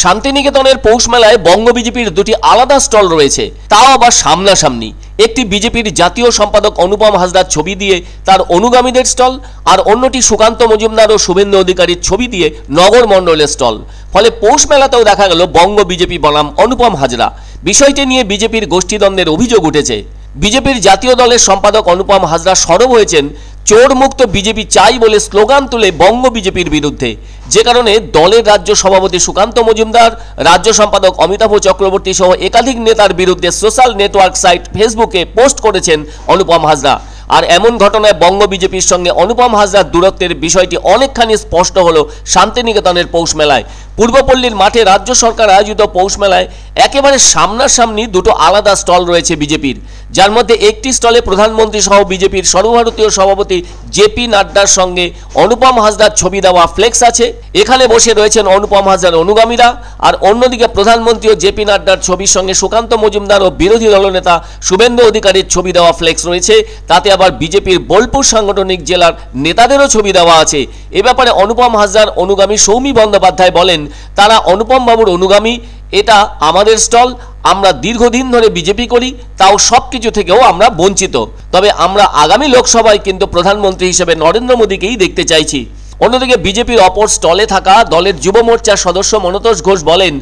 শান্তিনিকেতনের পৌষ মেলায় বঙ্গ বিজেপির দুটি আলাদা স্টল রয়েছে, তাও আবার সামনাসামনি। একটি বিজেপির জাতীয় সম্পাদক অনুপম হাজরার ছবি দিয়ে তার অনুগামীদের স্টল, আর অন্যটি সুকান্ত মজুমদার ও শুভেন্দু অধিকারীর ছবি দিয়ে নগর মণ্ডলের স্টল। ফলে পৌষ মেলাতেও দেখা গেল বঙ্গ বিজেপি বনাম অনুপম হাজরা। বিষয়টি নিয়ে বিজেপির গোষ্ঠীদ্বন্দ্বের অভিযোগ উঠেছে। বিজেপির জাতীয় দলের সম্পাদক অনুপম হাজরা সরব হয়েছেন চোর মুক্ত বিজেপি চাই বলে স্লোগান তুলে বঙ্গ বিজেপির বিরুদ্ধে, যে কারণে দলের রাজ্য সভাপতি সুকান্ত মজুমদার, রাজ্য সম্পাদক অমিতাভ চক্রবর্তী সহ একাধিক নেতার বিরুদ্ধে সোশ্যাল নেটওয়ার্ক সাইট ফেসবুকে পোস্ট করেছেন অনুপম হাজরা। আর এমন ঘটনায় বঙ্গ বিজেপির সঙ্গে অনুপম হাজরার দূরত্বের বিষয়টি অনেকখানি স্পষ্ট হলো শান্তিনিকেতনের পৌষ মেলায়। পূর্বপল্লীর মাঠে রাজ্য সরকার আয়োজিত পৌষ মেলায় একেবারে সামনাসামনি দুটো আলাদা স্টল রয়েছে বিজেপির, যার মধ্যে একটি স্টলে প্রধানমন্ত্রী সহ বিজেপির সর্বভারতীয় সভাপতি জেপি নাড্ডার সঙ্গে অনুপম হাজরার ছবি দেওয়া ফ্লেক্স আছে। এখানে বসে রয়েছেন অনুপম হাজরার অনুগামীরা, আর অন্যদিকে প্রধানমন্ত্রী ও জেপি নাড্ডার ছবির সঙ্গে সুকান্ত মজুমদার ও বিরোধী দলনেতা শুভেন্দু অধিকারীর ছবি দেওয়া ফ্লেক্স রয়েছে। তাতে আবার বিজেপির বোলপুর সাংগঠনিক জেলার নেতাদেরও ছবি দেওয়া আছে। এ ব্যাপারে অনুপম হাজরার অনুগামী সৌমি বন্দ্যোপাধ্যায় বলেন, তারা অনুপম বাবুর অনুগামী, এটা আমাদের স্টল, আমরা দীর্ঘদিন ধরে বিজেপি করি, তাও সবকিছু থেকেও আমরা বঞ্চিত। তবে আমরা আগামী লোকসভায় কিন্তু প্রধানমন্ত্রী হিসেবে নরেন্দ্র মোদীকেই দেখতে চাইছি। অন্যদিকে বিজেপির অপর স্টলে থাকা দলের যুব মোর্চার সদস্য মনতোষ ঘোষ বলেন,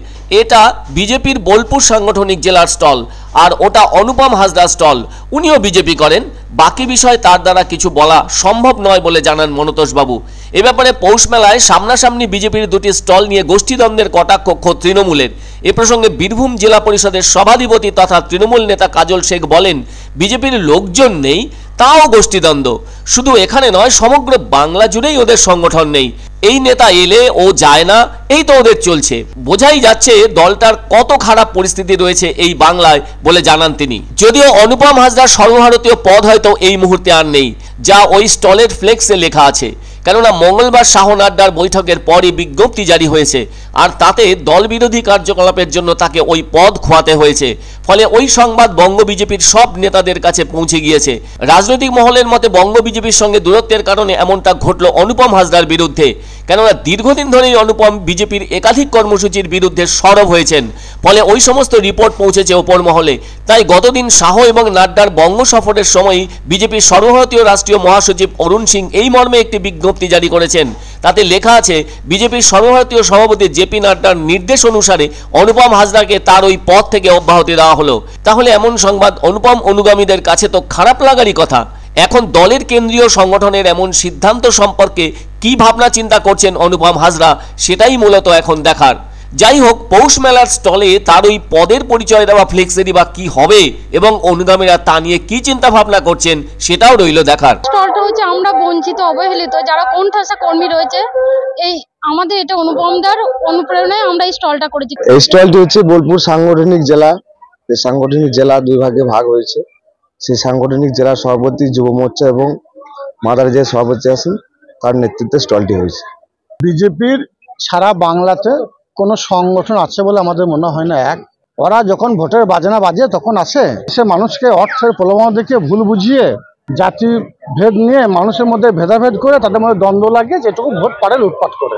এটা বিজেপির বোলপুর সাংগঠনিক জেলার স্টল, আর ওটা অনুপম হাজরা স্টল। উনিও বিজেপি করেন, বাকি বিষয়ে তার দ্বারা কিছু বলা সম্ভব নয় বলে জানান মনতোষ বাবু। এ ব্যাপারে পৌষ মেলায় সামনাসামনি বিজেপির দুটি স্টল নিয়ে গোষ্ঠীদ্বন্দ্বের কটাক্ষ তৃণমূলের। এ প্রসঙ্গে বীরভূম জেলা পরিষদের সভাধিপতি তথা তৃণমূল নেতা কাজল শেখ বলেন, বিজেপির লোকজন নেই, তাও গোষ্ঠীদ্বন্দ্ব। শুধু এখানে নয়, সমগ্র বাংলা জুড়েই ওদের সংগঠন নেই। এই নেতা এলে ও যায় না, এই তো ওদের চলছে। বোঝাই যাচ্ছে দলটার কত খারাপ পরিস্থিতি রয়েছে এই বাংলায় বলে জানান তিনি। যদিও অনুপম হাজরার সর্বভারতীয় পদ হয়তো এই মুহূর্তে আর নেই, যা ওই স্টলের ফ্লেক্সে লেখা আছে, কেননা মঙ্গলবার শাহ নাড্ডার বৈঠকের পরই বিজ্ঞপ্তি জারি হয়েছে, আর তাতে দল বিরোধী কার্যকলাপের জন্য তাকে ওই পদ খোয়াতে হয়েছে। ফলে ওই সংবাদ বঙ্গ বিজেপির সব নেতাদের কাছে পৌঁছে গিয়েছে। রাজনৈতিক মহলের মতে বঙ্গ বিজেপির সঙ্গে দূরত্বের কারণে এমনটা ঘটল অনুপম হাজরার বিরুদ্ধে, কেননা দীর্ঘদিন ধরেই অনুপম বিজেপির একাধিক কর্মসূচির বিরুদ্ধে সরব হয়েছেন। ফলে ওই সমস্ত রিপোর্ট পৌঁছেছে ওপর মহলে। তাই গতদিন শাহ এবং নাড্ডার বঙ্গ সফরের সময়ই বিজেপির সর্বভারতীয় রাষ্ট্রীয় মহাসচিব অরুণ সিং এই মর্মে একটি বিজ্ঞপ্তি জারি করেছেন। তাতে লেখা আছে, বিজেপির সর্বভারতীয় সভাপতি জেপি নাড্ডার নির্দেশ অনুসারে অনুপম হাজরাকে তার ওই পদ থেকে অব্যাহতি দেওয়া হলো। তাহলে এমন সংবাদ অনুপম অনুগামীদের কাছে তো খারাপ লাগারই কথা। এখন দলের কেন্দ্রীয় সংগঠনের এমন সিদ্ধান্ত সম্পর্কে কি ভাবনা চিন্তা করছেন অনুপম হাজরা, সেটাই মূলত এখন দেখার। যাই হোক, পৌষ মেলার স্টলে তার ওই পদের পরিচয় দেওয়া ফ্লেক্সেরই বা কি হবে এবং অনুগামীরা তা নিয়ে কি চিন্তা ভাবনা করছেন সেটাও রইল দেখার। স্টলটা হচ্ছে আমরা বঞ্চিত, অবহেলিত যারা কোণঠাসা কর্মী রয়েছে, এই আমাদের এটা অনুপমদার অনুপ্রেরণায় আমরা এই স্টলটা করেছি। এই স্টলটি হচ্ছে বোলপুর সাংগঠনিক জেলা। এই সাংগঠনিক জেলা দুই ভাগে ভাগ হয়েছে। সেই সাংগঠনিক জেলা সভাপতি, যুব মোর্চা এবং মাদার যে সভাপতি আছেন তার নেতৃত্বে স্টলটি হয়েছে। বিজেপির সারা বাংলাতে কোনো সংগঠন আছে বলে আমাদের মনে হয় না। ওরা যখন ভোটের বাজনা বাজে তখন আসে, সে মানুষকে অর্থের প্রলোভন দেখিয়ে ভুল বুঝিয়ে জাতি ভেদ নিয়ে মানুষের মধ্যে ভেদাভেদ করে তাদের মধ্যে দ্বন্দ্ব লাগিয়ে যেটুকু ভোট পারে লুটপাট করে।